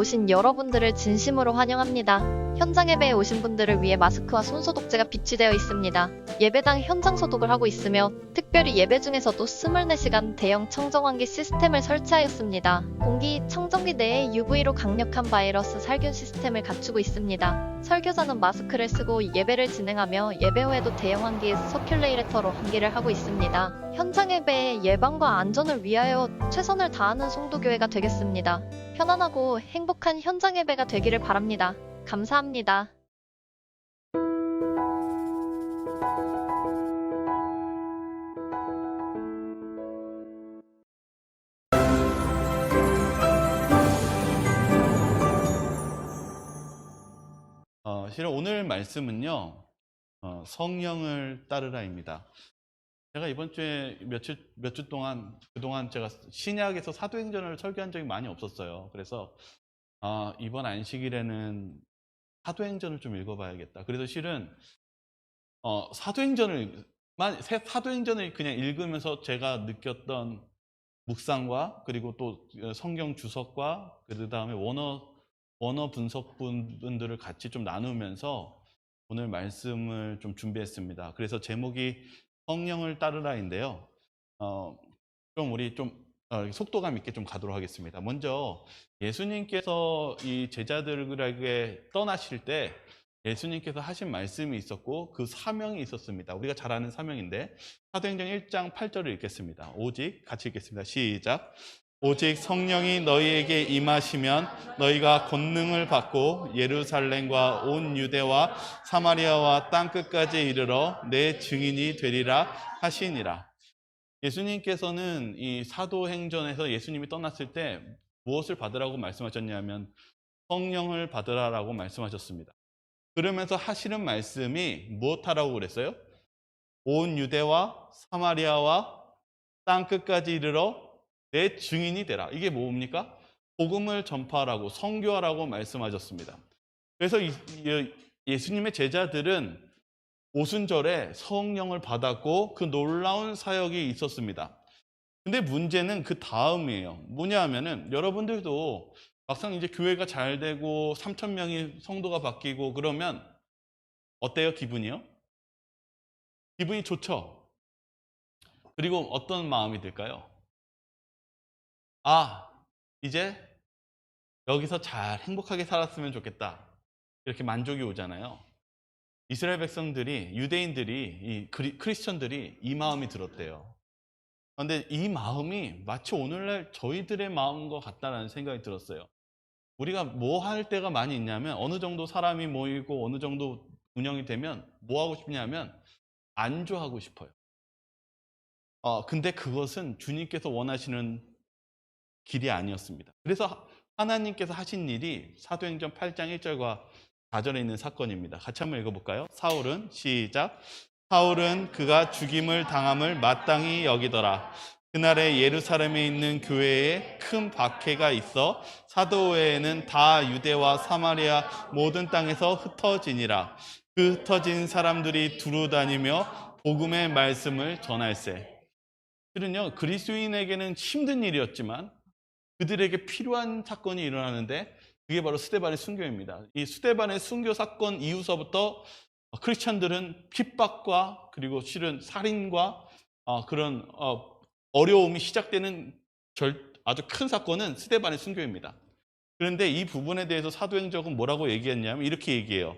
오신 여러분들을 진심으로 환영합니다. 현장 예배에 오신 분들을 위해 마스크와 손소독제가 비치되어 있습니다. 예배당 현장 소독을 하고 있으며 특별히 예배 중에서도 24시간 대형 청정환기 시스템을 설치하였습니다. 공기 청정기 내에 UV로 강력한 바이러스 살균 시스템을 갖추고 있습니다. 설교자는 마스크를 쓰고 예배를 진행하며 예배 후에도 대형 환기 서큘레이터로 환기를 하고 있습니다. 현장 예배의 예방과 안전을 위하여 최선을 다하는 송도교회가 되겠습니다. 편안하고 행복한 현장 예배가 되기를 바랍니다. 감사합니다. 실은 오늘 말씀은요, 성령을 따르라입니다. 제가 이번 주에 몇 주 동안, 그동안 제가 신약에서 사도행전을 설교한 적이 많이 없었어요. 그래서, 이번 안식일에는 사도행전을 좀 읽어봐야겠다. 그래서 실은, 사도행전을 그냥 읽으면서 제가 느꼈던 묵상과, 그리고 또 성경 주석과, 그 다음에 원어 분석분들을 같이 좀 나누면서 오늘 말씀을 좀 준비했습니다. 그래서 제목이 성령을 따르라인데요. 우리 속도감 있게 좀 가도록 하겠습니다. 먼저 예수님께서 이 제자들에게 떠나실 때 예수님께서 하신 말씀이 있었고 그 사명이 있었습니다. 우리가 잘 아는 사명인데 사도행전 1장 8절을 읽겠습니다. 오직 같이 읽겠습니다. 시작. 오직 성령이 너희에게 임하시면 너희가 권능을 받고 예루살렘과 온 유대와 사마리아와 땅끝까지 이르러 내 증인이 되리라 하시니라. 예수님께서는 이 사도행전에서 예수님이 떠났을 때 무엇을 받으라고 말씀하셨냐면 성령을 받으라라고 말씀하셨습니다. 그러면서 하시는 말씀이 무엇하라고 그랬어요? 온 유대와 사마리아와 땅끝까지 이르러 내 증인이 되라. 이게 뭡니까? 복음을 전파하라고, 선교하라고 말씀하셨습니다. 그래서 예수님의 제자들은 오순절에 성령을 받았고 그 놀라운 사역이 있었습니다. 근데 문제는 그 다음이에요. 뭐냐 하면은 여러분들도 막상 이제 교회가 잘 되고 3,000명이 성도가 바뀌고 그러면 어때요? 기분이요? 기분이 좋죠? 그리고 어떤 마음이 들까요? 이제 여기서 잘 행복하게 살았으면 좋겠다. 이렇게 만족이 오잖아요. 이스라엘 백성들이, 유대인들이, 이 크리스천들이 이 마음이 들었대요. 그런데 이 마음이 마치 오늘날 저희들의 마음과 같다는 생각이 들었어요. 우리가 뭐 할 때가 많이 있냐면 어느 정도 사람이 모이고 어느 정도 운영이 되면 뭐 하고 싶냐면 안주하고 싶어요. 근데 그것은 주님께서 원하시는 길이 아니었습니다. 그래서 하나님께서 하신 일이 사도행전 8장 1절과 4절에 있는 사건입니다. 같이 한번 읽어볼까요? 사울은 시작. 사울은 그가 죽임을 당함을 마땅히 여기더라. 그날에 예루살렘에 있는 교회에 큰 박해가 있어 사도회에는 다 유대와 사마리아 모든 땅에서 흩어지니라. 그 흩어진 사람들이 두루 다니며 복음의 말씀을 전할세. 실은요, 그리스도인에게는 힘든 일이었지만 그들에게 필요한 사건이 일어나는데 그게 바로 스데반의 순교입니다. 이 스데반의 순교 사건 이후서부터 크리스천들은 핍박과 그리고 실은 살인과 그런 어려움이 시작되는 아주 큰 사건은 스데반의 순교입니다. 그런데 이 부분에 대해서 사도행전은 뭐라고 얘기했냐면 이렇게 얘기해요.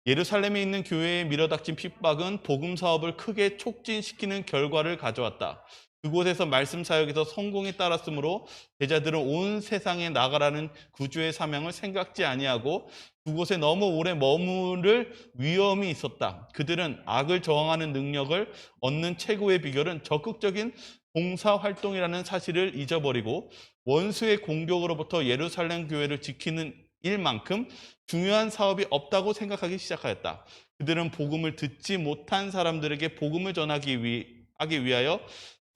예루살렘에 있는 교회에 밀어닥친 핍박은 복음 사업을 크게 촉진시키는 결과를 가져왔다. 그곳에서 말씀 사역에서 성공에 따랐으므로 제자들은 온 세상에 나가라는 구주의 사명을 생각지 아니하고 그곳에 너무 오래 머무를 위험이 있었다. 그들은 악을 저항하는 능력을 얻는 최고의 비결은 적극적인 봉사활동이라는 사실을 잊어버리고 원수의 공격으로부터 예루살렘 교회를 지키는 일만큼 중요한 사업이 없다고 생각하기 시작하였다. 그들은 복음을 듣지 못한 사람들에게 복음을 전하기 위하여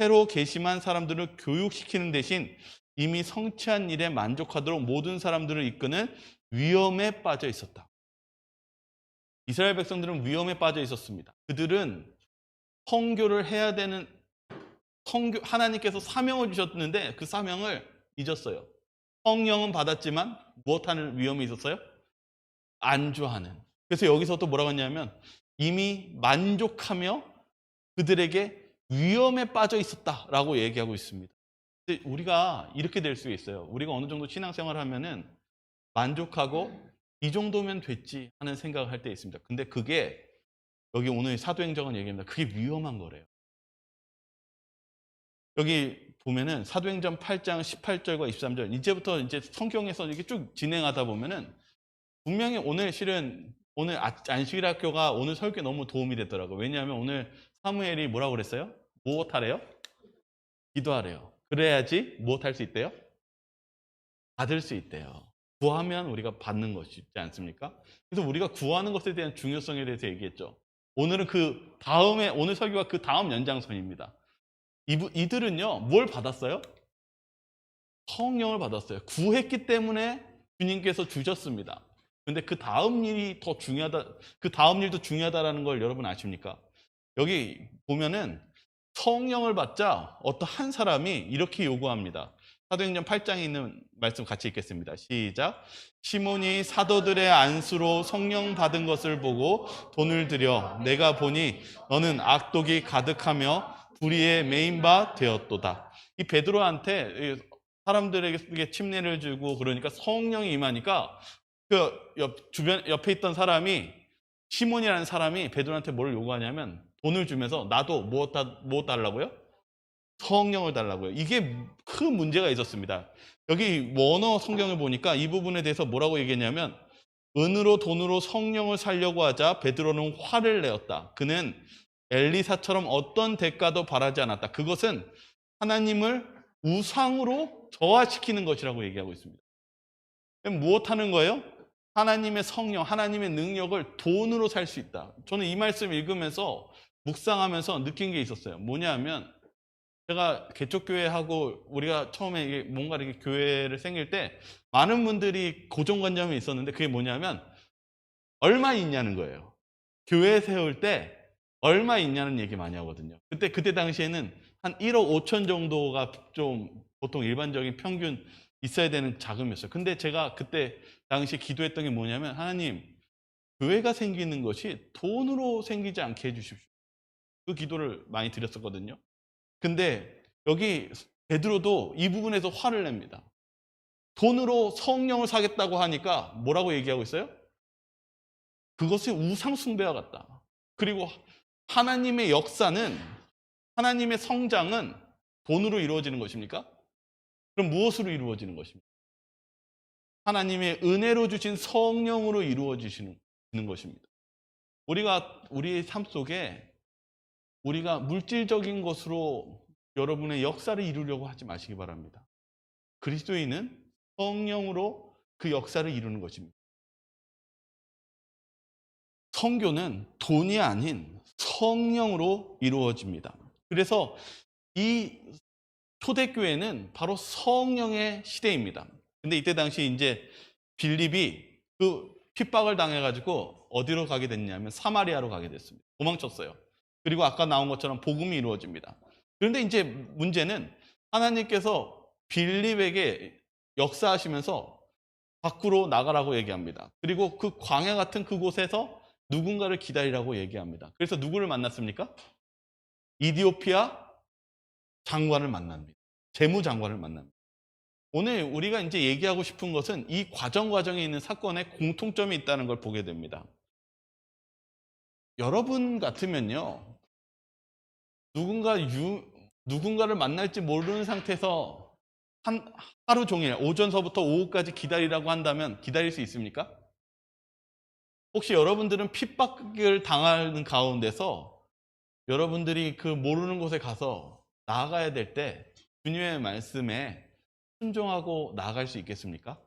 새로 계심한 사람들을 교육시키는 대신 이미 성취한 일에 만족하도록 모든 사람들을 이끄는 위험에 빠져 있었다. 이스라엘 백성들은 위험에 빠져 있었습니다. 그들은 선교를 해야 되는 하나님께서 사명을 주셨는데 그 사명을 잊었어요. 성령은 받았지만 무엇하는 위험이 있었어요? 안주하는. 그래서 여기서 또 뭐라고 했냐면 이미 만족하며 그들에게 위험에 빠져 있었다라고 얘기하고 있습니다. 근데 우리가 이렇게 될 수 있어요. 우리가 어느 정도 신앙생활을 하면은 만족하고 이 정도면 됐지 하는 생각을 할 때 있습니다. 근데 그게 여기 오늘 사도행전은 얘기합니다. 그게 위험한 거래요. 여기 보면은 사도행전 8장 18절과 23절 이제부터 이제 성경에서 이렇게 쭉 진행하다 보면은 분명히 오늘 실은 오늘 안식일학교가 오늘 설교에 너무 도움이 됐더라고요. 왜냐하면 오늘 사무엘이 뭐라고 그랬어요? 무엇 하래요? 기도하래요. 그래야지 무엇 할 수 있대요? 받을 수 있대요. 구하면 우리가 받는 것이지 않습니까? 그래서 우리가 구하는 것에 대한 중요성에 대해서 얘기했죠. 오늘은 그 다음에 오늘 설교가 그 다음 연장선입니다. 이들은요 뭘 받았어요? 성령을 받았어요. 구했기 때문에 주님께서 주셨습니다. 근데 그 다음 일이 더 중요하다, 그 다음 일도 중요하다라는 걸 여러분 아십니까? 여기 보면은 성령을 받자 어떤 한 사람이 이렇게 요구합니다. 사도행전 8장에 있는 말씀 같이 읽겠습니다. 시작. 시몬이 사도들의 안수로 성령 받은 것을 보고 돈을 들여 내가 보니 너는 악독이 가득하며 불의에 매인 바 되었도다. 이 베드로한테 사람들에게 침례를 주고 그러니까 성령이 임하니까 그 옆에 있던 사람이 시몬이라는 사람이 베드로한테 뭘 요구하냐면 돈을 주면서 나도 무엇 달라고요? 성령을 달라고요. 이게 큰 문제가 있었습니다. 여기 원어 성경을 보니까 이 부분에 대해서 뭐라고 얘기했냐면 은으로 돈으로 성령을 살려고 하자 베드로는 화를 내었다. 그는 엘리사처럼 어떤 대가도 바라지 않았다. 그것은 하나님을 우상으로 저하시키는 것이라고 얘기하고 있습니다. 무엇 하는 거예요? 하나님의 성령, 하나님의 능력을 돈으로 살 수 있다. 저는 이 말씀 읽으면서 묵상하면서 느낀 게 있었어요. 뭐냐 하면 제가 개척교회하고 우리가 처음에 뭔가 이렇게 교회를 생길 때 많은 분들이 고정관념이 있었는데 그게 뭐냐면 얼마 있냐는 거예요. 교회 세울 때 얼마 있냐는 얘기 많이 하거든요. 그때 당시에는 한 1억 5천 정도가 좀 보통 일반적인 평균 있어야 되는 자금이었어요. 근데 제가 그때 당시 기도했던 게 뭐냐면 하나님, 교회가 생기는 것이 돈으로 생기지 않게 해주십시오. 그 기도를 많이 드렸었거든요. 근데 여기 베드로도 이 부분에서 화를 냅니다. 돈으로 성령을 사겠다고 하니까 뭐라고 얘기하고 있어요? 그것이 우상 숭배와 같다. 그리고 하나님의 역사는, 하나님의 성장은 돈으로 이루어지는 것입니까? 그럼 무엇으로 이루어지는 것입니까? 하나님의 은혜로 주신 성령으로 이루어지시는 것입니다. 우리가 우리의 삶 속에 우리가 물질적인 것으로 여러분의 역사를 이루려고 하지 마시기 바랍니다. 그리스도인은 성령으로 그 역사를 이루는 것입니다. 선교는 돈이 아닌 성령으로 이루어집니다. 그래서 이 초대교회는 바로 성령의 시대입니다. 근데 이때 당시 이제 빌립이 그 핍박을 당해가지고 어디로 가게 됐냐면 사마리아로 가게 됐습니다. 도망쳤어요. 그리고 아까 나온 것처럼 복음이 이루어집니다. 그런데 이제 문제는 하나님께서 빌립에게 역사하시면서 밖으로 나가라고 얘기합니다. 그리고 그 광야 같은 그곳에서 누군가를 기다리라고 얘기합니다. 그래서 누구를 만났습니까? 이디오피아 장관을 만납니다. 재무장관을 만납니다. 오늘 우리가 이제 얘기하고 싶은 것은 이 과정에 있는 사건에 공통점이 있다는 걸 보게 됩니다. 여러분 같으면요, 누군가를 만날지 모르는 상태에서 하루 종일 오전서부터 오후까지 기다리라고 한다면 기다릴 수 있습니까? 혹시 여러분들은 핍박을 당하는 가운데서 여러분들이 그 모르는 곳에 가서 나아가야 될 때 주님의 말씀에 순종하고 나아갈 수 있겠습니까?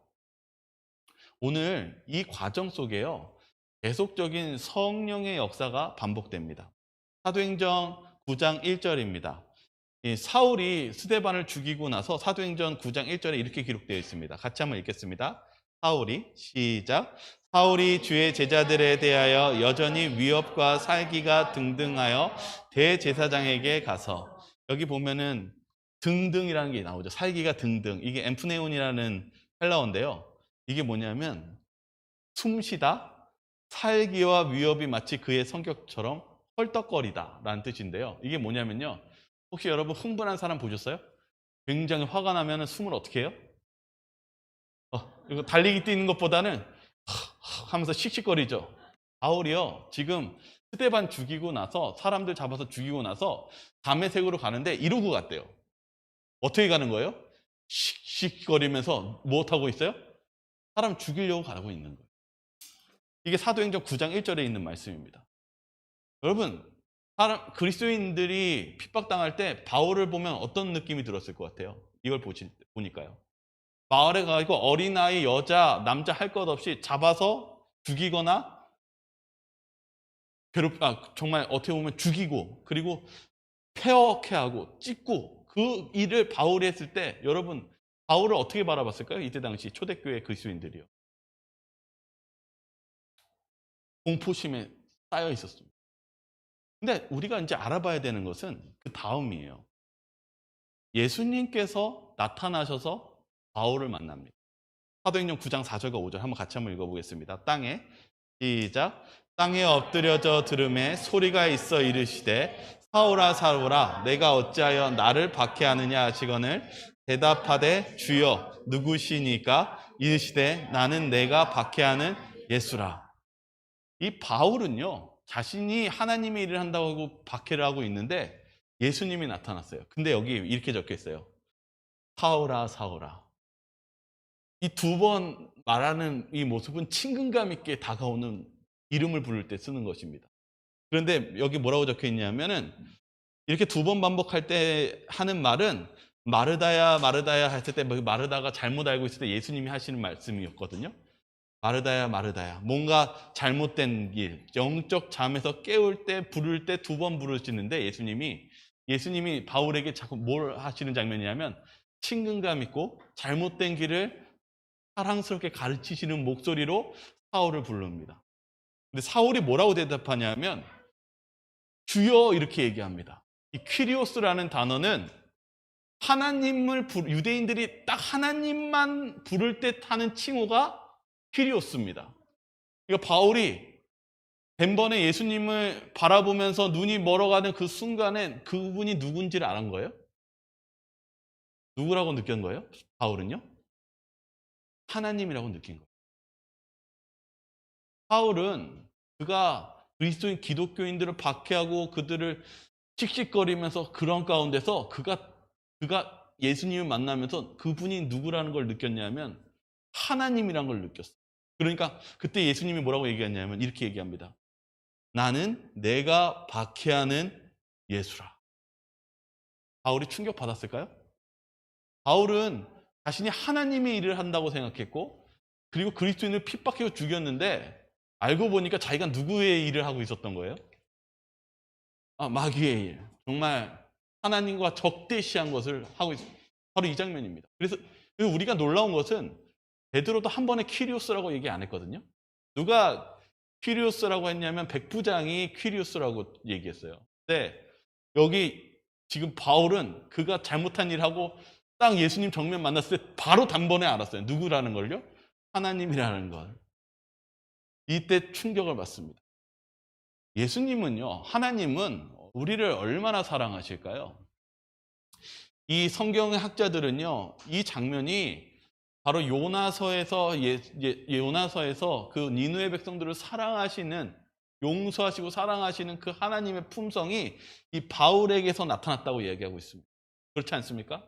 오늘 이 과정 속에요, 계속적인 성령의 역사가 반복됩니다. 사도행전 9장 1절입니다. 사울이 스데반을 죽이고 나서 사도행전 9장 1절에 이렇게 기록되어 있습니다. 같이 한번 읽겠습니다. 사울이, 시작. 사울이 주의 제자들에 대하여 여전히 위협과 살기가 등등하여 대제사장에게 가서, 여기 보면은 등등이라는 게 나오죠. 살기가 등등. 이게 엠프네온이라는 헬라어인데요. 이게 뭐냐면 숨쉬다, 살기와 위협이 마치 그의 성격처럼 헐떡거리다 라는 뜻인데요. 이게 뭐냐면요. 혹시 여러분 흥분한 사람 보셨어요? 굉장히 화가 나면 숨을 어떻게 해요? 이거 달리기 뛰는 것보다는 하면서 씩씩거리죠. 바울이요. 지금 스데반 죽이고 나서 사람들 잡아서 죽이고 나서 다메섹으로 가는데 이러고 갔대요. 어떻게 가는 거예요? 씩씩거리면서 무엇하고 있어요? 사람 죽이려고 가고 있는 거예요. 이게 사도행전 9장 1절에 있는 말씀입니다. 여러분, 그리스도인들이 핍박당할 때 바울을 보면 어떤 느낌이 들었을 것 같아요? 이걸 보니까요. 마을에 가고 어린아이, 여자, 남자 할 것 없이 잡아서 죽이거나 정말 어떻게 보면 죽이고 그리고 폐역해 하고 찢고 그 일을 바울이 했을 때 여러분 바울을 어떻게 바라봤을까요? 이때 당시 초대교회 그리스도인들이요. 공포심에 쌓여 있었습니다. 근데 우리가 이제 알아봐야 되는 것은 그 다음이에요. 예수님께서 나타나셔서 바울을 만납니다. 사도행전 9장 4절과 5절 한번 읽어보겠습니다. 땅에 시작. 땅에 엎드려져 들음에 소리가 있어 이르시되 사울아 사울아 내가 어찌하여 나를 박해하느냐 하시거늘 대답하되 주여 누구시니까 이르시되 나는 내가 박해하는 예수라. 이 바울은요 자신이 하나님의 일을 한다고 하고 박해를 하고 있는데 예수님이 나타났어요. 근데 여기 이렇게 적혀 있어요. 사울아 사울아. 이 두 번 말하는 이 모습은 친근감 있게 다가오는 이름을 부를 때 쓰는 것입니다. 그런데 여기 뭐라고 적혀 있냐면은 이렇게 두 번 반복할 때 하는 말은 마르다야 마르다야 했을 때 마르다가 잘못 알고 있을 때 예수님이 하시는 말씀이었거든요. 마르다야 마르다야 뭔가 잘못된 길 영적 잠에서 깨울 때 부를 때 두 번 부르시는데 예수님이 바울에게 자꾸 뭘 하시는 장면이냐면 친근감 있고 잘못된 길을 사랑스럽게 가르치시는 목소리로 사울을 부릅니다. 근데 사울이 뭐라고 대답하냐면 주여 이렇게 얘기합니다. 이 퀴리오스라는 단어는 유대인들이 딱 하나님만 부를 때 하는 칭호가 퀴리오스입니다. 그러니까 바울이 덴번에 예수님을 바라보면서 눈이 멀어가는 그 순간에 그분이 누군지를 알은 거예요? 누구라고 느낀 거예요? 바울은요? 하나님이라고 느낀 거예요. 바울은 그가 그리스도인 기독교인들을 박해하고 그들을 씩씩거리면서 그런 가운데서 그가 예수님을 만나면서 그분이 누구라는 걸 느꼈냐면 하나님이라는 걸 느꼈어요. 그러니까 그때 예수님이 뭐라고 얘기했냐면 이렇게 얘기합니다. 나는 내가 박해하는 예수라. 바울이 충격받았을까요? 바울은 자신이 하나님의 일을 한다고 생각했고 그리고 그리스도인을 핍박해서 죽였는데 알고 보니까 자기가 누구의 일을 하고 있었던 거예요? 마귀의 일. 정말 하나님과 적대시한 것을 하고 있어요. 바로 이 장면입니다. 그래서 우리가 놀라운 것은 베드로도 한 번에 퀴리오스라고 얘기 안 했거든요. 누가 퀴리오스라고 했냐면 백부장이 퀴리오스라고 얘기했어요. 근데 여기 지금 바울은 그가 잘못한 일하고 딱 예수님 정면 만났을 때 바로 단번에 알았어요. 누구라는 걸요? 하나님이라는 걸. 이때 충격을 받습니다. 예수님은요, 하나님은 우리를 얼마나 사랑하실까요? 이 성경의 학자들은요, 이 장면이 바로 요나서에서 그 니느웨 백성들을 사랑하시는 용서하시고 사랑하시는 그 하나님의 품성이 이 바울에게서 나타났다고 얘기하고 있습니다. 그렇지 않습니까?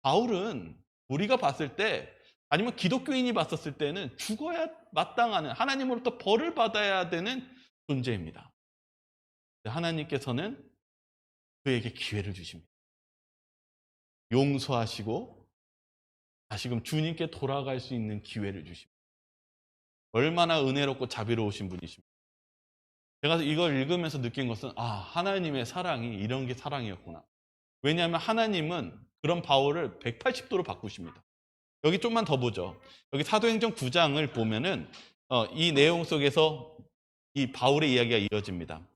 바울은 우리가 봤을 때 아니면 기독교인이 봤었을 때는 죽어야 마땅하는 하나님으로부터 벌을 받아야 되는 존재입니다. 하나님께서는 그에게 기회를 주십니다. 용서하시고 다시금 주님께 돌아갈 수 있는 기회를 주십니다. 얼마나 은혜롭고 자비로우신 분이십니까? 제가 이걸 읽으면서 느낀 것은 하나님의 사랑이 이런 게 사랑이었구나. 왜냐하면 하나님은 그런 바울을 180도로 바꾸십니다. 여기 좀만 더 보죠. 여기 사도행전 9장을 보면은 이 내용 속에서 이 바울의 이야기가 이어집니다.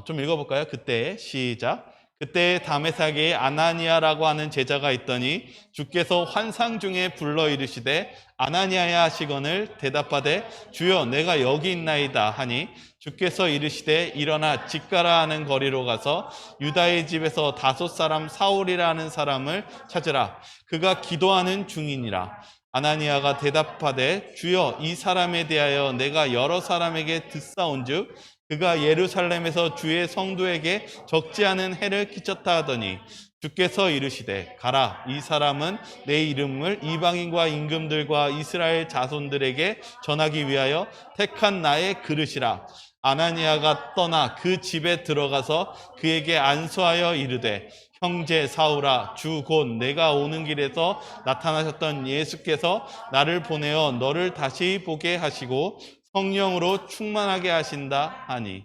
좀 읽어볼까요? 그때 시작. 그때 다메섹에 아나니아라고 하는 제자가 있더니 주께서 환상 중에 불러 이르시되 아나니아야 하시거늘 대답하되 주여 내가 여기 있나이다 하니 주께서 이르시되 일어나 직가라 하는 거리로 가서 유다의 집에서 5 사람 사울이라는 사람을 찾으라. 그가 기도하는 중이니라. 아나니아가 대답하되 주여 이 사람에 대하여 내가 여러 사람에게 듣사온즉 그가 예루살렘에서 주의 성도에게 적지 않은 해를 끼쳤다 하더니 주께서 이르시되 가라. 이 사람은 내 이름을 이방인과 임금들과 이스라엘 자손들에게 전하기 위하여 택한 나의 그릇이라. 아나니아가 떠나 그 집에 들어가서 그에게 안수하여 이르되 형제 사울아, 주 곧 내가 오는 길에서 나타나셨던 예수께서 나를 보내어 너를 다시 보게 하시고 성령으로 충만하게 하신다 하니.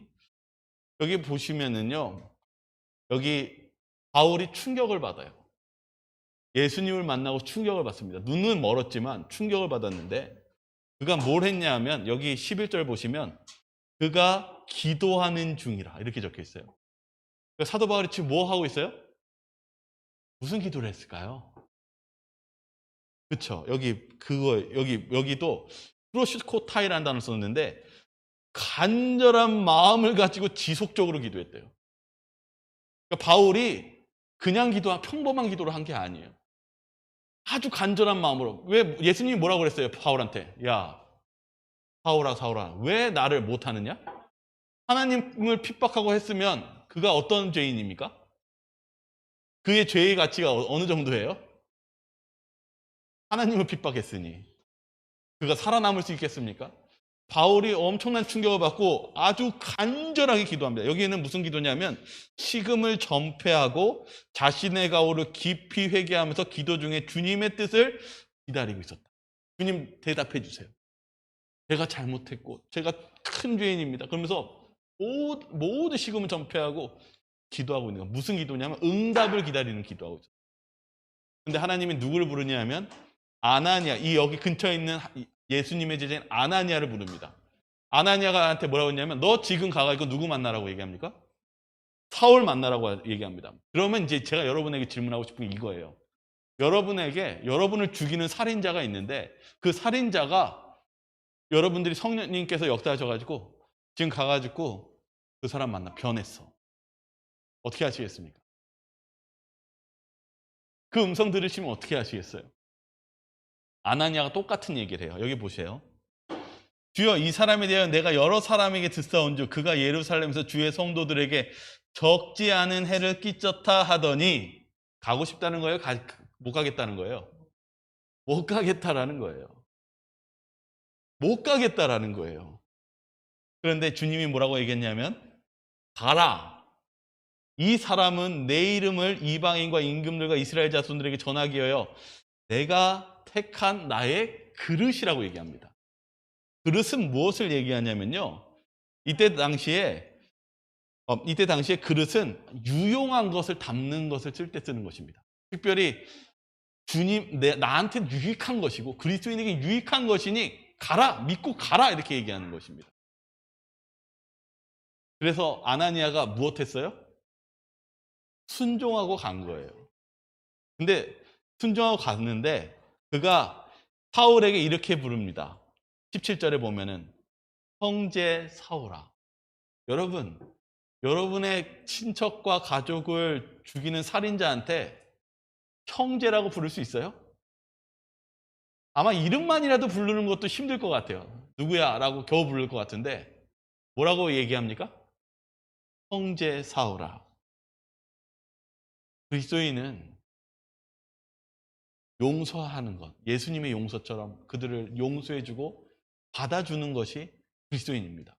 여기 보시면은요, 여기 바울이 충격을 받아요. 예수님을 만나고 충격을 받습니다. 눈은 멀었지만 충격을 받았는데 그가 뭘 했냐 하면 여기 11절 보시면 그가 기도하는 중이라 이렇게 적혀 있어요. 그러니까 사도 바울이 지금 뭐 하고 있어요? 무슨 기도를 했을까요? 그렇죠. 여기도 프로시코타이라는 단어를 썼는데 간절한 마음을 가지고 지속적으로 기도했대요. 그러니까 바울이 그냥 평범한 기도를 한 게 아니에요. 아주 간절한 마음으로. 왜 예수님이 뭐라고 그랬어요? 바울한테. 야, 사울아, 왜 나를 못하느냐? 하나님을 핍박하고 했으면 그가 어떤 죄인입니까? 그의 죄의 가치가 어느 정도예요? 하나님을 핍박했으니 그가 살아남을 수 있겠습니까? 바울이 엄청난 충격을 받고 아주 간절하게 기도합니다. 여기에는 무슨 기도냐면 식음을 전폐하고 자신의 가오를 깊이 회개하면서 기도 중에 주님의 뜻을 기다리고 있었다. 주님 대답해 주세요. 제가 잘못했고 제가 큰 죄인입니다. 그러면서 모든 식음을 전폐하고 기도하고 있는 거. 무슨 기도냐면 응답을 기다리는 기도하고 있어요. 근데 하나님이 누구를 부르냐면 아나니아, 이 여기 근처에 있는 예수님의 제자인 아나니아를 부릅니다. 아나니아가 나한테 뭐라고 했냐면 너 지금 가가지고 누구 만나라고 얘기합니까? 사울 만나라고 얘기합니다. 그러면 이제 제가 여러분에게 질문하고 싶은 게 이거예요. 여러분을 죽이는 살인자가 있는데 그 살인자가 여러분들이 성령님께서 역사하셔가지고 지금 가가지고 그 사람 만나 변했어. 어떻게 하시겠습니까? 그 음성 들으시면 어떻게 하시겠어요? 아나니아가 똑같은 얘기를 해요. 여기 보세요. 주여 이 사람에 대하여 내가 여러 사람에게 듣사온즉 그가 예루살렘에서 주의 성도들에게 적지 않은 해를 끼쳤다 하더니 가고 싶다는 거예요? 못 가겠다는 거예요? 못 가겠다라는 거예요. 못 가겠다라는 거예요. 그런데 주님이 뭐라고 얘기했냐면 가라. 이 사람은 내 이름을 이방인과 임금들과 이스라엘 자손들에게 전하기 위하여 내가 택한 나의 그릇이라고 얘기합니다. 그릇은 무엇을 얘기하냐면요. 이때 당시에 그릇은 유용한 것을 담는 것을 쓸 때 쓰는 것입니다. 특별히 나한테 유익한 것이고 그리스도인에게 유익한 것이니 가라, 믿고 가라 이렇게 얘기하는 것입니다. 그래서 아나니아가 무엇했어요? 순종하고 간 거예요. 근데 순종하고 갔는데 그가 사울에게 이렇게 부릅니다. 17절에 보면은 형제 사울아. 여러분, 여러분의 친척과 가족을 죽이는 살인자한테 형제라고 부를 수 있어요? 아마 이름만이라도 부르는 것도 힘들 것 같아요. 누구야? 라고 겨우 부를 것 같은데 뭐라고 얘기합니까? 형제 사울아. 그리스도인은 용서하는 것, 예수님의 용서처럼 그들을 용서해주고 받아주는 것이 그리스도인입니다.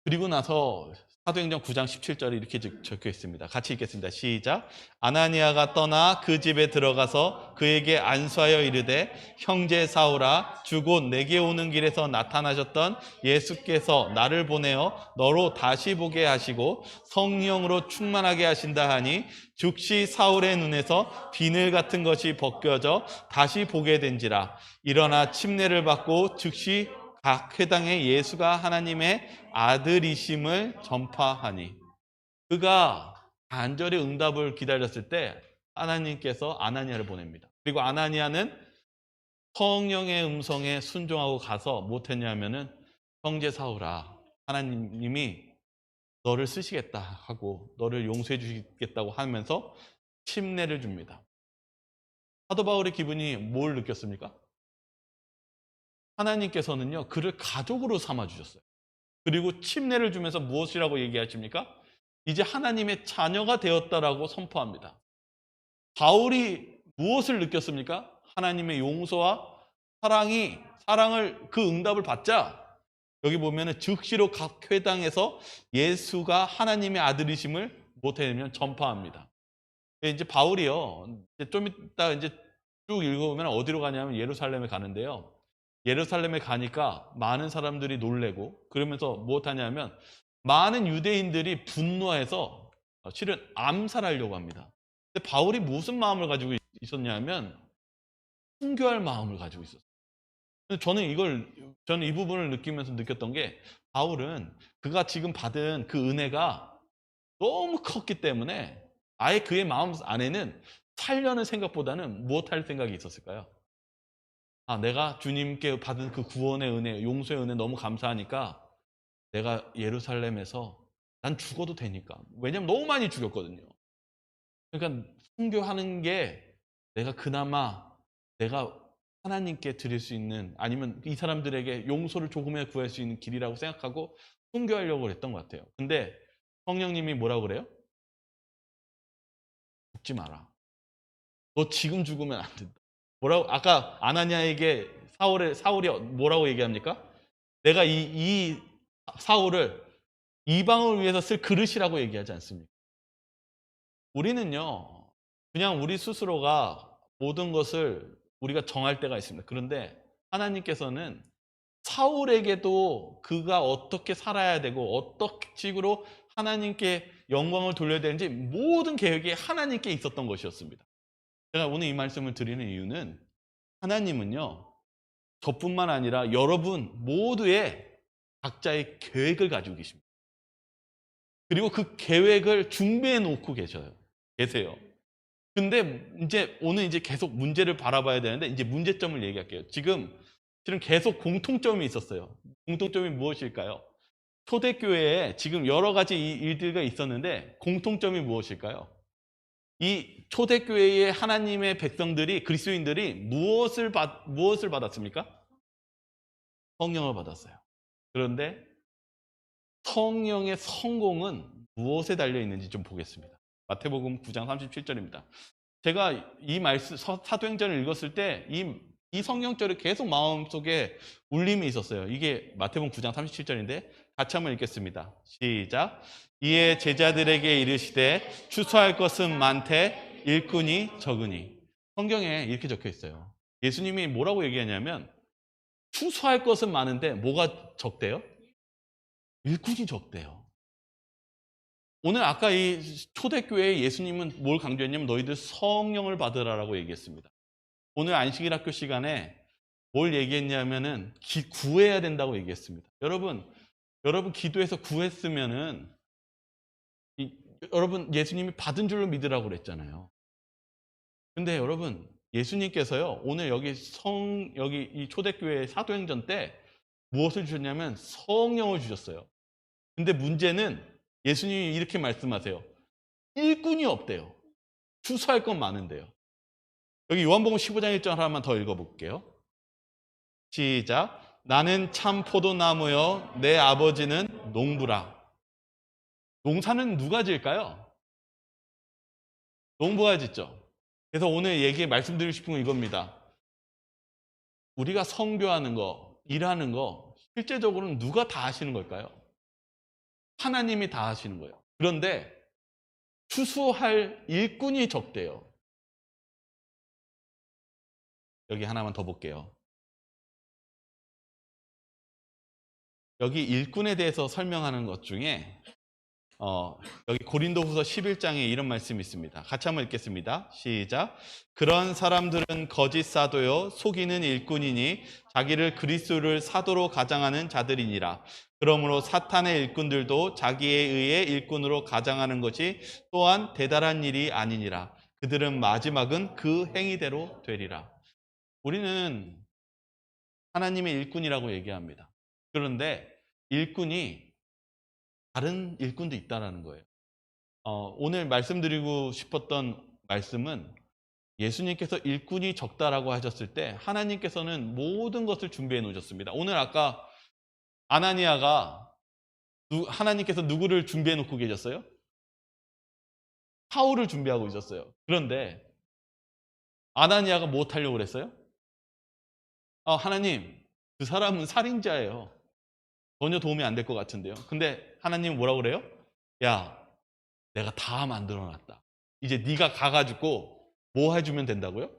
그리고 나서 사도행전 9장 17절에 이렇게 적혀 있습니다. 같이 읽겠습니다. 시작. 아나니아가 떠나 그 집에 들어가서 그에게 안수하여 이르되 형제 사울아, 주 곧 내게 오는 길에서 나타나셨던 예수께서 나를 보내어 너로 다시 보게 하시고 성령으로 충만하게 하신다 하니 즉시 사울의 눈에서 비늘 같은 것이 벗겨져 다시 보게 된지라. 일어나 침례를 받고 즉시 각 회당에 예수가 하나님의 아들이심을 전파하니. 그가 간절히 응답을 기다렸을 때 하나님께서 아나니아를 보냅니다. 그리고 아나니아는 성령의 음성에 순종하고 가서 못했냐면은 형제 사울아, 하나님이 너를 쓰시겠다 하고 너를 용서해 주시겠다고 하면서 침례를 줍니다. 사도 바울의 기분이 뭘 느꼈습니까? 하나님께서는요, 그를 가족으로 삼아 주셨어요. 그리고 침례를 주면서 무엇이라고 얘기하십니까? 이제 하나님의 자녀가 되었다라고 선포합니다. 바울이 무엇을 느꼈습니까? 하나님의 용서와 사랑을 그 응답을 받자 여기 보면은 즉시로 각 회당에서 예수가 하나님의 아들이심을 못해내면 전파합니다. 이제 바울이요, 이제 좀 이따 이제 쭉 읽어보면 어디로 가냐면 예루살렘에 가는데요. 예루살렘에 가니까 많은 사람들이 놀래고 그러면서 무엇하냐면 많은 유대인들이 분노해서 실은 암살하려고 합니다. 근데 바울이 무슨 마음을 가지고 있었냐면 순교할 마음을 가지고 있었어요. 저는 이 부분을 느끼면서 느꼈던 게 바울은 그가 지금 받은 그 은혜가 너무 컸기 때문에 아예 그의 마음 안에는 살려는 생각보다는 무엇할 생각이 있었을까요? 아, 내가 주님께 받은 그 구원의 은혜, 용서의 은혜 너무 감사하니까 내가 예루살렘에서 난 죽어도 되니까. 왜냐면 너무 많이 죽였거든요. 그러니까 순교하는 게 내가 그나마 내가 하나님께 드릴 수 있는 아니면 이 사람들에게 용서를 조금이라도 구할 수 있는 길이라고 생각하고 순교하려고 했던 것 같아요. 근데 성령님이 뭐라고 그래요? 죽지 마라. 너 지금 죽으면 안 된다. 뭐라고 아까 아나니아에게 사울이 뭐라고 얘기합니까? 내가 이 사울을 이방을 위해서 쓸 그릇이라고 얘기하지 않습니까? 우리는요, 그냥 우리 스스로가 모든 것을 우리가 정할 때가 있습니다. 그런데 하나님께서는 사울에게도 그가 어떻게 살아야 되고 어떤 식으로 하나님께 영광을 돌려야 되는지 모든 계획이 하나님께 있었던 것이었습니다. 제가 오늘 이 말씀을 드리는 이유는 하나님은요, 저뿐만 아니라 여러분 모두의 각자의 계획을 가지고 계십니다. 그리고 그 계획을 준비해 놓고 계세요. 근데 오늘 계속 문제를 바라봐야 되는데 이제 문제점을 얘기할게요. 지금 실은 계속 공통점이 있었어요. 공통점이 무엇일까요? 초대교회에 지금 여러 가지 일들이 있었는데 공통점이 무엇일까요? 이 초대교회의 하나님의 백성들이 그리스도인들이 무엇을 받았습니까? 성령을 받았어요. 그런데 성령의 성공은 무엇에 달려 있는지 좀 보겠습니다. 마태복음 9장 37절입니다. 제가 이 말씀 사도행전을 읽었을 때 이 성경절이 계속 마음속에 울림이 있었어요. 이게 마태복음 9장 37절인데 같이 한번 읽겠습니다. 시작. 이에 제자들에게 이르시되 추수할 것은 많되 일꾼이 적으니. 성경에 이렇게 적혀 있어요. 예수님이 뭐라고 얘기하냐면 추수할 것은 많은데 뭐가 적대요? 일꾼이 적대요. 오늘 아까 이 초대교회에 예수님은 뭘 강조했냐면 너희들 성령을 받으라라고 얘기했습니다. 오늘 안식일학교 시간에 뭘 얘기했냐면은 구해야 된다고 얘기했습니다. 여러분 기도해서 구했으면은 여러분 예수님이 받은 줄로 믿으라고 그랬잖아요. 근데 여러분 예수님께서요 오늘 여기 이 초대교회 사도행전 때 무엇을 주셨냐면 성령을 주셨어요. 근데 문제는 예수님이 이렇게 말씀하세요. 일꾼이 없대요. 추수할 건 많은데요. 여기 요한복음 15장 1절 하나만 더 읽어볼게요. 시작. 나는 참 포도나무여 내 아버지는 농부라. 농사는 누가 지을까요? 농부가 짓죠. 그래서 오늘 말씀드리고 싶은 건 이겁니다. 우리가 선교하는 거, 일하는 거 실제적으로는 누가 다 하시는 걸까요? 하나님이 다 하시는 거예요. 그런데 추수할 일꾼이 적대요. 여기 하나만 더 볼게요. 여기 일꾼에 대해서 설명하는 것 중에 여기 고린도후서 11장에 이런 말씀이 있습니다. 같이 한번 읽겠습니다. 시작. 그런 사람들은 거짓 사도요 속이는 일꾼이니 자기를 그리스도를 사도로 가장하는 자들이니라. 그러므로 사탄의 일꾼들도 자기에 의해 일꾼으로 가장하는 것이 또한 대단한 일이 아니니라. 그들은 마지막은 그 행위대로 되리라. 우리는 하나님의 일꾼이라고 얘기합니다. 그런데 일꾼이 다른 일꾼도 있다는 거예요. 오늘 말씀드리고 싶었던 말씀은 예수님께서 일꾼이 적다라고 하셨을 때 하나님께서는 모든 것을 준비해 놓으셨습니다. 오늘 아까 아나니아가 하나님께서 누구를 준비해 놓고 계셨어요? 사울을 준비하고 있었어요. 그런데 아나니아가 뭐 하려고 그랬어요? 하나님, 그 사람은 살인자예요. 전혀 도움이 안 될 것 같은데요. 근데 하나님은 뭐라고 그래요? 야, 내가 다 만들어놨다. 이제 네가 가가지고 뭐 해주면 된다고요?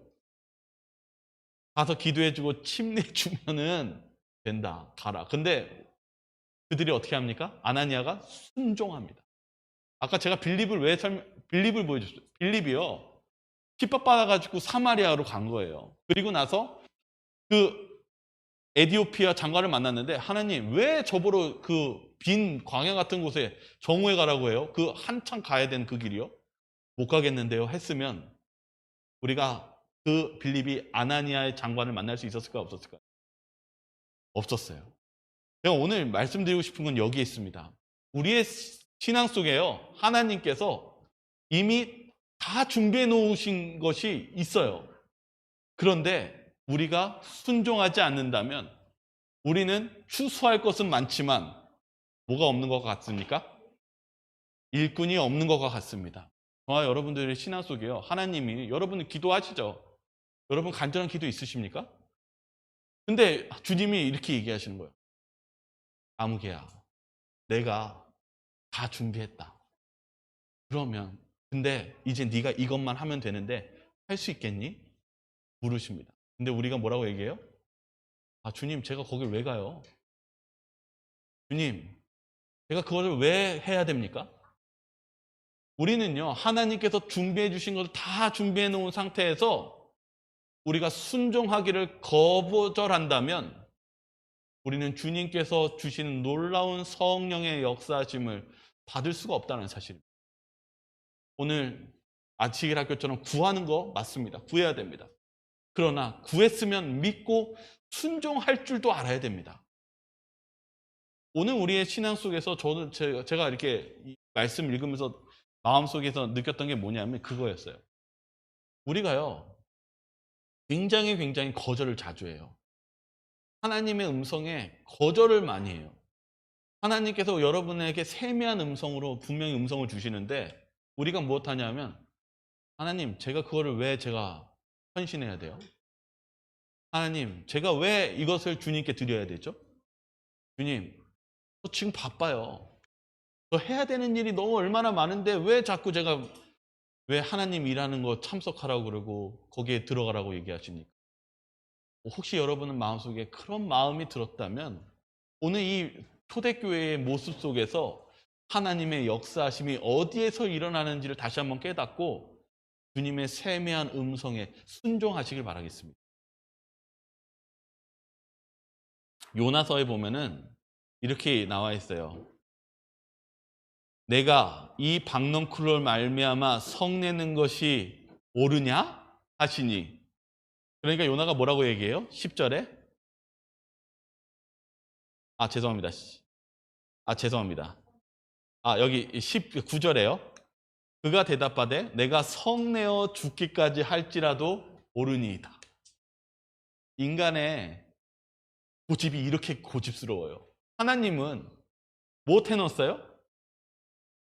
가서 기도해주고 침내주면은 된다. 가라. 근데 그들이 어떻게 합니까? 아나니아가 순종합니다. 아까 제가 빌립을 보여줬어요. 빌립이요. 핍박받아가지고 사마리아로 간 거예요. 그리고 나서 그 에디오피아 장관을 만났는데 하나님 왜 저보러 그 빈 광야 같은 곳에 정오에 가라고 해요? 그 한참 가야 되는 그 길이요? 못 가겠는데요 했으면 우리가 그 빌립이 아나니아의 장관을 만날 수 있었을까 없었을까? 없었어요. 제가 오늘 말씀드리고 싶은 건 여기에 있습니다. 우리의 신앙 속에요 하나님께서 이미 다 준비해 놓으신 것이 있어요. 그런데 우리가 순종하지 않는다면 우리는 추수할 것은 많지만 뭐가 없는 것 같습니까? 일꾼이 없는 것 같습니다. 저와 여러분들의 신앙 속에요 하나님이 여러분 기도하시죠? 여러분 간절한 기도 있으십니까? 근데 주님이 이렇게 얘기하시는 거예요. 아무개야, 내가 다 준비했다. 그러면 근데 이제 네가 이것만 하면 되는데 할 수 있겠니? 물으십니다. 근데 우리가 뭐라고 얘기해요? 주님, 제가 거길 왜 가요? 주님, 제가 그걸 왜 해야 됩니까? 우리는요, 하나님께서 준비해 주신 것을 다 준비해 놓은 상태에서 우리가 순종하기를 거부절한다면 우리는 주님께서 주시는 놀라운 성령의 역사하심을 받을 수가 없다는 사실입니다. 오늘 아치길 학교처럼 구하는 거 맞습니다. 구해야 됩니다. 그러나 구했으면 믿고 순종할 줄도 알아야 됩니다. 오늘 우리의 신앙 속에서 제가 이렇게 말씀 읽으면서 마음속에서 느꼈던 게 뭐냐면 그거였어요. 우리가요 굉장히 거절을 자주 해요. 하나님의 음성에 거절을 많이 해요. 하나님께서 여러분에게 세미한 음성으로 분명히 음성을 주시는데 우리가 무엇하냐면 하나님, 제가 그거를 왜 제가 헌신해야 돼요? 하나님, 제가 왜 이것을 주님께 드려야 되죠? 주님, 저 지금 바빠요. 저 해야 되는 일이 너무 얼마나 많은데 왜 자꾸 제가 왜 하나님 일하는 거 참석하라고 그러고 거기에 들어가라고 얘기하십니까? 혹시 여러분은 마음속에 그런 마음이 들었다면 오늘 이 초대교회의 모습 속에서 하나님의 역사하심이 어디에서 일어나는지를 다시 한번 깨닫고 주님의 세미한 음성에 순종하시길 바라겠습니다. 요나서에 보면은 이렇게 나와 있어요. 내가 이 박넝쿨로 말미암아 성내는 것이 옳으냐 하시니. 그러니까 요나가 뭐라고 얘기해요? 10절에 죄송합니다. 여기 19절에요. 그가 대답하되 내가 성내어 죽기까지 할지라도 옳으니이다. 인간의 고집이 이렇게 고집스러워요. 하나님은 뭐 해놓았어요?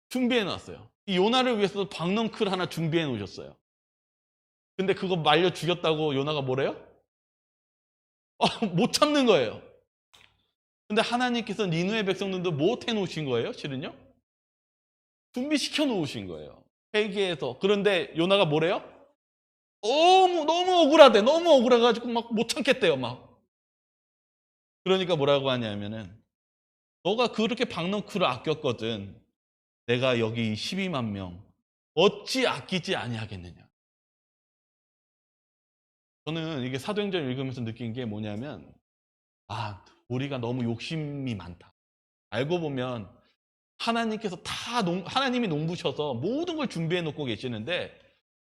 준비해놨어요. 이 요나를 위해서도 박넝쿨 하나 준비해 놓으셨어요. 근데 그거 말려 죽였다고 요나가 뭐래요? 못 참는 거예요. 근데 하나님께서 니느웨 백성들도 못 해놓으신 거예요, 실은요? 준비시켜 놓으신 거예요. 회개해서. 그런데 요나가 뭐래요? 너무 억울하대. 너무 억울해가지고 막 못 참겠대요, 막. 그러니까 뭐라고 하냐면은, 너가 그렇게 박넝쿨을 아꼈거든. 내가 여기 12만 명 어찌 아끼지 아니하겠느냐. 저는 이게 사도행전 읽으면서 느낀 게 뭐냐면 우리가 너무 욕심이 많다. 알고 보면 하나님께서 하나님이 농부셔서 모든 걸 준비해 놓고 계시는데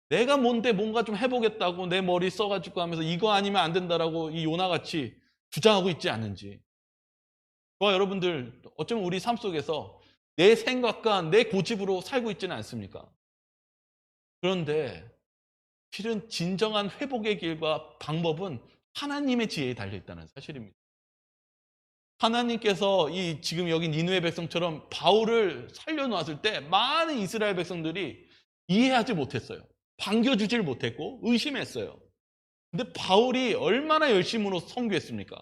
내가 뭔가 좀 해보겠다고 내 머리 써가지고 하면서 이거 아니면 안 된다라고 이 요나같이 주장하고 있지 않은지. 저와 여러분들 어쩌면 우리 삶 속에서 내 생각과 내 고집으로 살고 있지는 않습니까? 그런데 실은 진정한 회복의 길과 방법은 하나님의 지혜에 달려있다는 사실입니다. 하나님께서 지금 여기 니느웨 백성처럼 바울을 살려놓았을 때 많은 이스라엘 백성들이 이해하지 못했어요. 반겨주질 못했고 의심했어요. 근데 바울이 얼마나 열심으로 선교했습니까?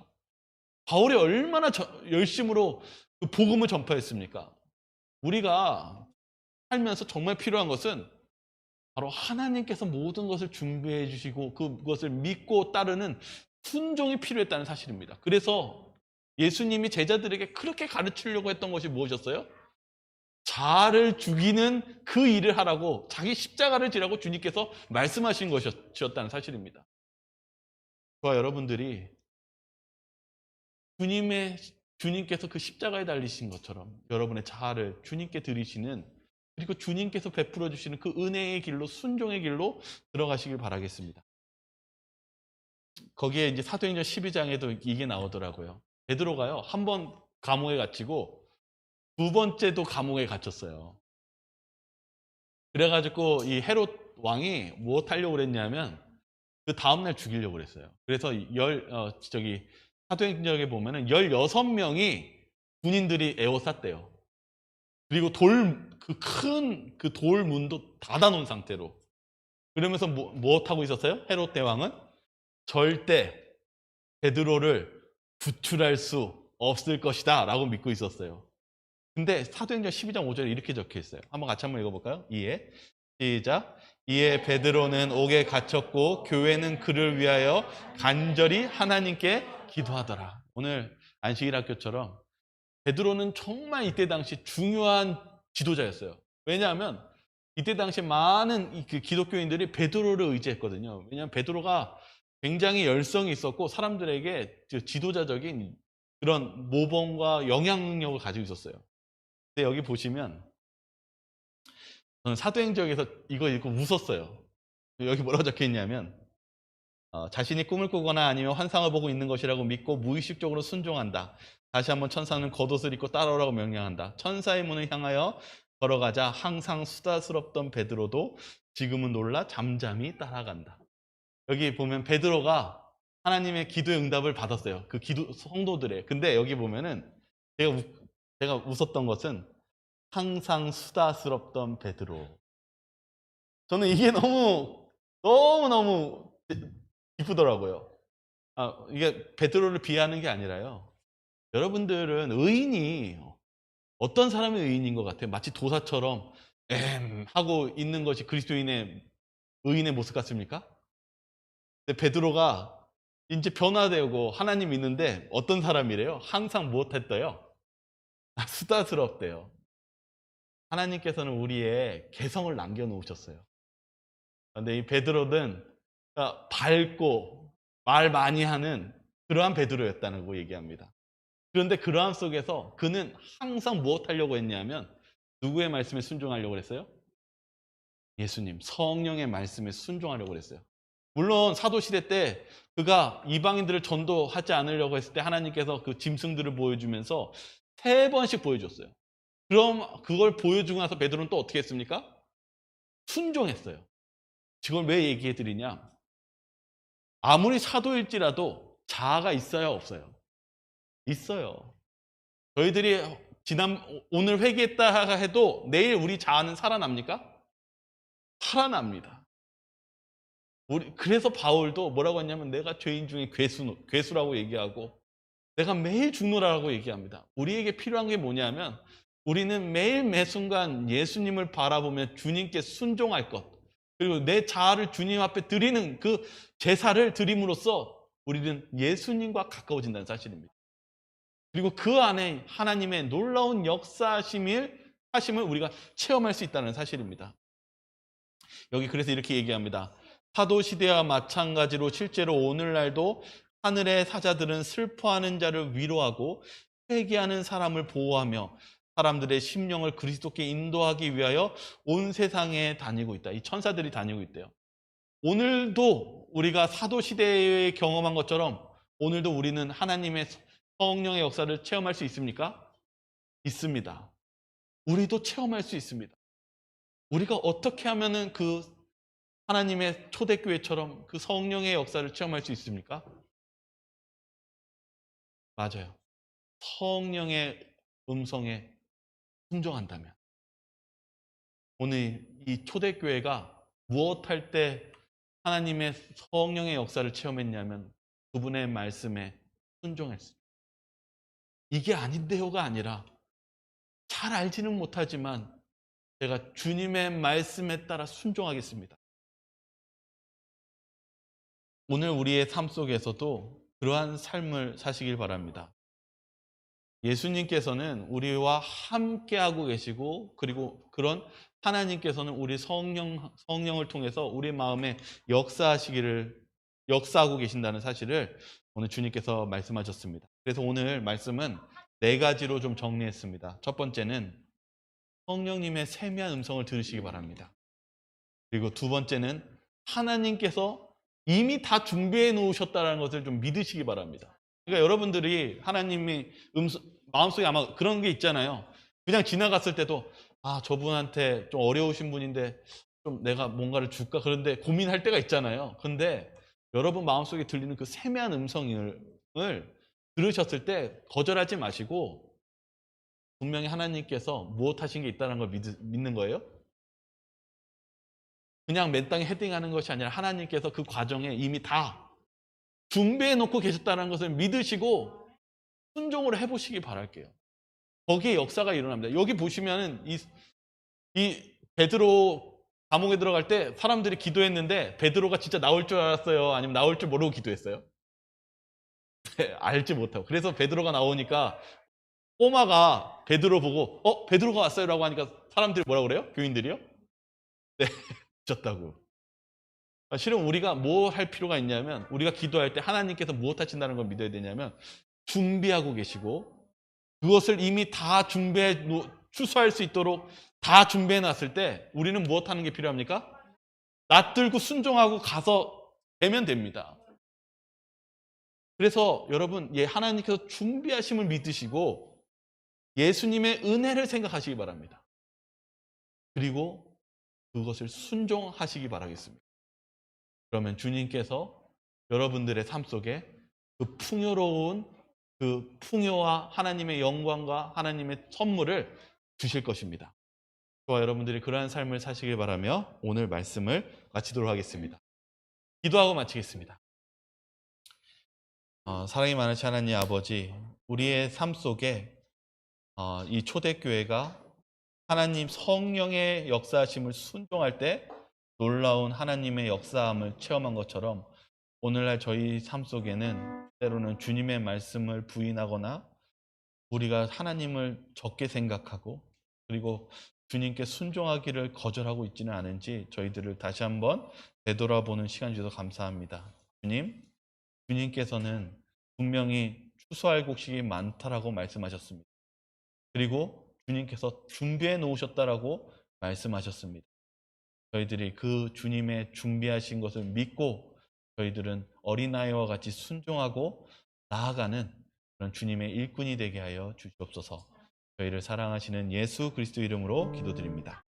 바울이 얼마나 열심으로 그 복음을 전파했습니까? 우리가 살면서 정말 필요한 것은 바로 하나님께서 모든 것을 준비해 주시고 그것을 믿고 따르는 순종이 필요했다는 사실입니다. 그래서 예수님이 제자들에게 그렇게 가르치려고 했던 것이 무엇이었어요? 자아를 죽이는 그 일을 하라고 자기 십자가를 지라고 주님께서 말씀하신 것이었다는 사실입니다. 저와 여러분들이 주님께서 그 십자가에 달리신 것처럼 여러분의 자아를 주님께 드리시는, 그리고 주님께서 베풀어 주시는 그 은혜의 길로, 순종의 길로 들어가시길 바라겠습니다. 거기에 이제 사도행전 12장에도 이게 나오더라고요. 베드로가요, 한 번 감옥에 갇히고 두 번째도 감옥에 gat혔어요. 그래가지고 이 헤롯 왕이 무엇 하려고 그랬냐면 그 다음날 죽이려고 그랬어요. 그래서 사도행전에 보면은 16명이 군인들이 에워쌌대요. 그리고 큰 돌문도 닫아놓은 상태로. 그러면서 무엇하고 있었어요? 헤롯 대왕은 절대 베드로를 구출할 수 없을 것이다 라고 믿고 있었어요. 근데 사도행전 12장 5절에 이렇게 적혀 있어요. 같이 한번 읽어볼까요? 이에 시작. 이에 베드로는 옥에 갇혔고 교회는 그를 위하여 간절히 하나님께 기도하더라. 오늘 안식일 학교처럼 베드로는 정말 이때 당시 중요한 지도자였어요. 왜냐하면 이때 당시 많은 그 기독교인들이 베드로를 의지했거든요. 왜냐하면 베드로가 굉장히 열성이 있었고 사람들에게 지도자적인 그런 모범과 영향력을 가지고 있었어요. 근데 여기 보시면 저는 사도행전에서 이거 읽고 웃었어요. 여기 뭐라고 적혀 있냐면 자신이 꿈을 꾸거나 아니면 환상을 보고 있는 것이라고 믿고 무의식적으로 순종한다. 다시 한번 천사는 겉옷을 입고 따라오라고 명령한다. 천사의 문을 향하여 걸어가자 항상 수다스럽던 베드로도 지금은 놀라 잠잠히 따라간다. 여기 보면 베드로가 하나님의 기도의 응답을 받았어요. 그 성도들의. 근데 여기 보면은 제가 웃었던 것은 항상 수다스럽던 베드로. 저는 이게 너무 기쁘더라고요. 이게 베드로를 비하하는 게 아니라요. 여러분들은 의인이 어떤 사람이 의인인 것 같아요? 마치 도사처럼 하고 있는 것이 그리스도인의 의인의 모습 같습니까? 근데 베드로가 이제 변화되고 하나님 믿는데 어떤 사람이래요? 항상 무엇했대요? 수다스럽대요. 하나님께서는 우리의 개성을 남겨놓으셨어요. 그런데 이 베드로는 밝고 말 많이 하는 그러한 베드로였다고 얘기합니다. 그런데 그러함 속에서 그는 항상 무엇 하려고 했냐면 누구의 말씀에 순종하려고 했어요? 예수님, 성령의 말씀에 순종하려고 했어요. 물론 사도시대 때 그가 이방인들을 전도하지 않으려고 했을 때 하나님께서 그 짐승들을 보여주면서 3번씩 보여줬어요. 그럼 그걸 보여주고 나서 베드로는 또 어떻게 했습니까? 순종했어요. 지금 왜 얘기해 드리냐? 아무리 사도일지라도 자아가 있어요, 없어요? 있어요. 저희들이 오늘 회개했다 해도 내일 우리 자아는 살아납니까? 살아납니다. 그래서 바울도 뭐라고 했냐면 내가 죄인 중에 괴수라고 얘기하고 내가 매일 죽노라라고 얘기합니다. 우리에게 필요한 게 뭐냐면 우리는 매일 매순간 예수님을 바라보며 주님께 순종할 것, 그리고 내 자아를 주님 앞에 드리는 그 제사를 드림으로써 우리는 예수님과 가까워진다는 사실입니다. 그리고 그 안에 하나님의 놀라운 역사심을 하심을 우리가 체험할 수 있다는 사실입니다. 여기 그래서 이렇게 얘기합니다. 사도 시대와 마찬가지로 실제로 오늘날도 하늘의 사자들은 슬퍼하는 자를 위로하고 회개하는 사람을 보호하며 사람들의 심령을 그리스도께 인도하기 위하여 온 세상에 다니고 있다. 이 천사들이 다니고 있대요. 오늘도 우리가 사도 시대에 경험한 것처럼 오늘도 우리는 하나님의 성령의 역사를 체험할 수 있습니까? 있습니다. 우리도 체험할 수 있습니다. 우리가 어떻게 하면은 그 하나님의 초대교회처럼 그 성령의 역사를 체험할 수 있습니까? 맞아요. 성령의 음성에 순종한다면. 오늘 이 초대교회가 무엇할 때 하나님의 성령의 역사를 체험했냐면 그분의 말씀에 순종했습니다. 이게 아닌데요가 아니라 잘 알지는 못하지만 제가 주님의 말씀에 따라 순종하겠습니다. 오늘 우리의 삶 속에서도 그러한 삶을 사시길 바랍니다. 예수님께서는 우리와 함께하고 계시고 그리고 그런 하나님께서는 우리 성령을 통해서 우리 마음에 역사하고 계신다는 사실을 오늘 주님께서 말씀하셨습니다. 그래서 오늘 말씀은 4가지로 좀 정리했습니다. 첫 번째는 성령님의 세미한 음성을 들으시기 바랍니다. 그리고 두 번째는 하나님께서 이미 다 준비해 놓으셨다는 것을 좀 믿으시기 바랍니다. 그러니까 여러분들이 하나님이 마음속에 아마 그런 게 있잖아요. 그냥 지나갔을 때도 저분한테 좀 어려우신 분인데 좀 내가 뭔가를 줄까? 그런데 고민할 때가 있잖아요. 근데 여러분 마음속에 들리는 그 세미한 음성을 들으셨을 때 거절하지 마시고 분명히 하나님께서 무엇 하신 게 있다는 걸 믿는 거예요. 그냥 맨 땅에 헤딩하는 것이 아니라 하나님께서 그 과정에 이미 다 준비해 놓고 계셨다는 것을 믿으시고 순종을 해보시기 바랄게요. 거기에 역사가 일어납니다. 여기 보시면은 이 베드로 감옥에 들어갈 때 사람들이 기도했는데 베드로가 진짜 나올 줄 알았어요? 아니면 나올 줄 모르고 기도했어요? 네, 알지 못하고. 그래서 베드로가 나오니까 꼬마가 베드로 보고 베드로가 왔어요 라고 하니까 사람들이 뭐라고 그래요? 교인들이요? 네, 미쳤다고. 실은 우리가 뭐 할 필요가 있냐면 우리가 기도할 때 하나님께서 무엇 하신다는 걸 믿어야 되냐면 준비하고 계시고 그것을 이미 다 추수할 수 있도록 다 준비해 놨을 때 우리는 무엇 하는 게 필요합니까? 낯들고 순종하고 가서 되면 됩니다. 그래서 여러분 하나님께서 준비하심을 믿으시고 예수님의 은혜를 생각하시기 바랍니다. 그리고 그것을 순종하시기 바라겠습니다. 그러면 주님께서 여러분들의 삶 속에 그 풍요로운 그 풍요와 하나님의 영광과 하나님의 선물을 주실 것입니다. 저와 여러분들이 그러한 삶을 사시길 바라며 오늘 말씀을 마치도록 하겠습니다. 기도하고 마치겠습니다. 사랑이 많으신 하나님 아버지, 우리의 삶 속에 이 초대교회가 하나님 성령의 역사하심을 순종할 때 놀라운 하나님의 역사함을 체험한 것처럼 오늘날 저희 삶 속에는 때로는 주님의 말씀을 부인하거나 우리가 하나님을 적게 생각하고 그리고 주님께 순종하기를 거절하고 있지는 않은지 저희들을 다시 한번 되돌아보는 시간 주셔서 감사합니다. 주님께서는 분명히 추수할 곡식이 많다라고 말씀하셨습니다. 그리고 주님께서 준비해 놓으셨다라고 말씀하셨습니다. 저희들이 그 주님의 준비하신 것을 믿고 저희들은 어린아이와 같이 순종하고 나아가는 그런 주님의 일꾼이 되게 하여 주시옵소서. 저희를 사랑하시는 예수 그리스도 이름으로 기도드립니다.